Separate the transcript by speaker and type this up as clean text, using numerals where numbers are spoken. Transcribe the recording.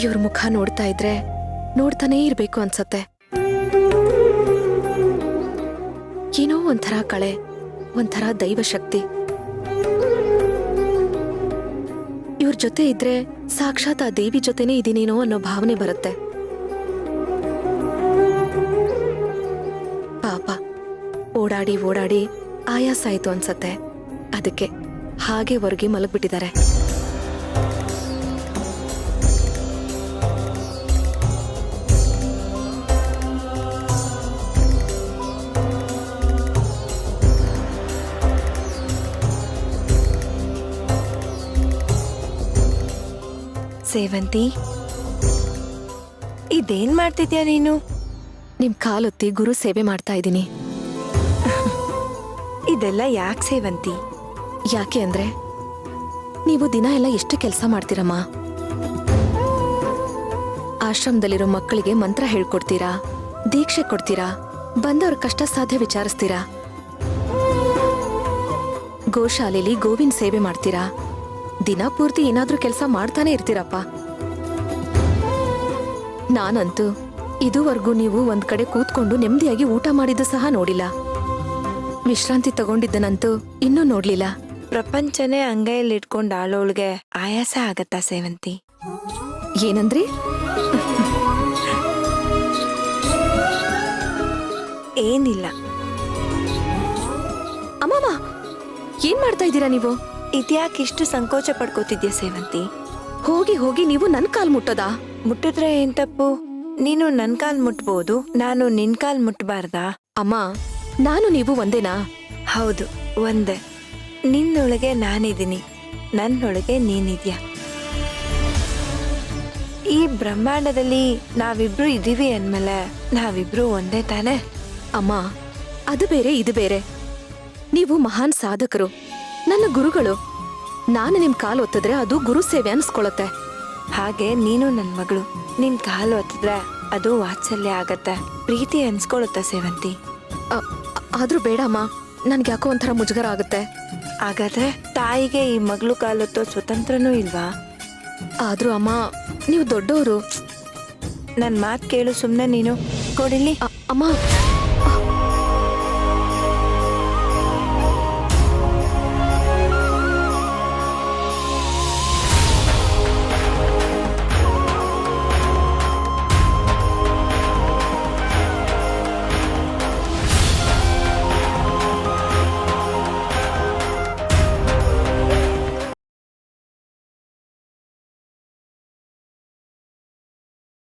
Speaker 1: ಇವ್ರ ಮುಖ ನೋಡ್ತಾ ಇದ್ರೆ ನೋಡ್ತಾನೇ ಇರ್ಬೇಕು ಅನ್ಸತ್ತೆ. ಏನೋ ಒಂಥರ ಕಳೆ, ಒಂಥರ ದೈವ ಶಕ್ತಿ. ಇವ್ರ ಜೊತೆ ಇದ್ರೆ ಸಾಕ್ಷಾತ್ ಆ ದೇವಿ ಜೊತೆನೇ ಇದೀನೇನೋ ಅನ್ನೋ ಭಾವನೆ ಬರುತ್ತೆ. ಪಾಪ ಓಡಾಡಿ ಓಡಾಡಿ ಆಯಾಸ ಆಯ್ತು ಅನ್ಸತ್ತೆ. ಅದಕ್ಕೆ ಹಾಗೆ ಹೊರಗೆ ಮಲಗ್ಬಿಟ್ಟಿದ್ದಾರೆ.
Speaker 2: ಸೇವಂತಿ, ಇದೇನ್ ಮಾಡ್ತಿದ್ಯಾ ನೀನು?
Speaker 1: ನಿಮ್ ಕಾಲೊತ್ತಿ ಗುರು ಸೇವೆ ಮಾಡ್ತಾ ಇದ್ದೀನಿ.
Speaker 2: ಇದೆಲ್ಲ ಯಾಕೆ ಸೇವಂತಿ?
Speaker 1: ಯಾಕೆ ಅಂದ್ರೆ ನೀವು ದಿನ ಎಲ್ಲ ಎಷ್ಟು ಕೆಲಸ ಮಾಡ್ತೀರಮ್ಮ. ಆಶ್ರಮದಲ್ಲಿರೋ ಮಕ್ಕಳಿಗೆ ಮಂತ್ರ ಹೇಳ್ಕೊಡ್ತೀರಾ, ದೀಕ್ಷೆ ಕೊಡ್ತೀರಾ, ಬಂದವ್ರ ಕಷ್ಟ ಸಾಧ್ಯ ವಿಚಾರಿಸ್ತೀರಾ, ಗೋಶಾಲೆಲಿ ಗೋವಿನ ಸೇವೆ ಮಾಡ್ತೀರಾ. ದಿನ ಪೂರ್ತಿ ಏನಾದ್ರೂ ಕೆಲಸ ಮಾಡ್ತಾನೆ ಇರ್ತೀರಪ್ಪ. ನಾನಂತೂ ಇದುವರೆಗೂ ನೀವು ಒಂದ್ ಕಡೆ ಕೂತ್ಕೊಂಡು ನೆಮ್ಮದಿಯಾಗಿ ಊಟ ಮಾಡಿದ್ದು ಸಹ ನೋಡಿಲ್ಲ. ವಿಶ್ರಾಂತಿ ತಗೊಂಡಿದ್ದನಂತೂ ಇನ್ನೂ ನೋಡ್ಲಿಲ್ಲ.
Speaker 2: ಪ್ರಪಂಚನೇ ಅಂಗೈಯಲ್ಲಿ ಇಟ್ಕೊಂಡು ಆಳೋಳ್ಗೆ ಆಯಾಸ ಆಗತ್ತಾ ಸೇವಂತಿ?
Speaker 1: ಏನಂದ್ರಿ?
Speaker 2: ಏನಿಲ್ಲ.
Speaker 1: ಅಮ್ಮಮ್ಮ, ಏನ್ ಮಾಡ್ತಾ ಇದ್ದೀರಾ ನೀವು?
Speaker 2: ಇದ್ಯಾಕೆ ಇಷ್ಟು ಸಂಕೋಚ ಪಡ್ಕೋತಿದ್ಯಾ ಸೇವಂತಿ?
Speaker 1: ಹೋಗಿ ಹೋಗಿ ನೀವು ನನ್ ಕಾಲ್ ಮುಟ್ಟೋದಾ?
Speaker 2: ಮುಟ್ಟಿದ್ರೆ ಏನ್ ತಪ್ಪು? ನೀನು ನನ್ ಕಾಲ್ ಮುಟ್ಬೋದು, ನಾನು ನಿನ್ ಕಾಲ್ ಮುಟ್ಬಾರ್ದಾ?
Speaker 1: ಅಮ್ಮ, ನಾನು ನೀವು ಒಂದೇನಾ?
Speaker 2: ಹೌದು, ಒಂದೇ. ನಿನ್ನೊಳಗೆ ನಾನಿದ್ದೀನಿ, ನನ್ನೊಳಗೆ ನೀನಿದ್ಯಾ. ಈ ಬ್ರಹ್ಮಾಂಡದಲ್ಲಿ ನಾವಿಬ್ರು ಇದೀವಿ ಅಂದ್ಮೇಲೆ ನಾವಿಬ್ರು ಒಂದೇ ತಾನೆ?
Speaker 1: ಅಮ್ಮ, ಅದು ಬೇರೆ ಇದು ಬೇರೆ. ನೀವು ಮಹಾನ್ ಸಾಧಕರು, ನನ್ನ ಗುರುಗಳು. ನಾನು ನಿಮ್ ಕಾಲು ಒತ್ತಿದ್ರೆ ಅದು ಗುರು ಸೇವೆ ಅನ್ಸ್ಕೊಳತ್ತೆ.
Speaker 2: ಹಾಗೆ ನೀನು ನನ್ ಮಗಳು, ನಿನ್ ಕಾಲು ಒತ್ತಿದ್ರೆ ಅದು ವಾತ್ಸಲ್ಯ ಆಗತ್ತೆ, ಪ್ರೀತಿ ಅನ್ಸ್ಕೊಳುತ್ತ ಸೇವಂತಿ.
Speaker 1: ಆದ್ರೂ ಬೇಡಮ್ಮ, ನನ್ಗೆ ಯಾಕೋ ಒಂಥರ ಮುಜುಗರ ಆಗುತ್ತೆ.
Speaker 2: ಹಾಗಾದ್ರೆ ತಾಯಿಗೆ ಈ ಮಗಳು ಕಾಲೊತ್ತೋ ಸ್ವತಂತ್ರನೂ ಇಲ್ವಾ?
Speaker 1: ಆದ್ರೂ ಅಮ್ಮ, ನೀವು ದೊಡ್ಡವರು.
Speaker 2: ನನ್ ಮಾತ್ ಕೇಳು ಸುಮ್ನೆ ನೀನು. ಕೊಡಿಲಿ.
Speaker 1: ಅಮ್ಮ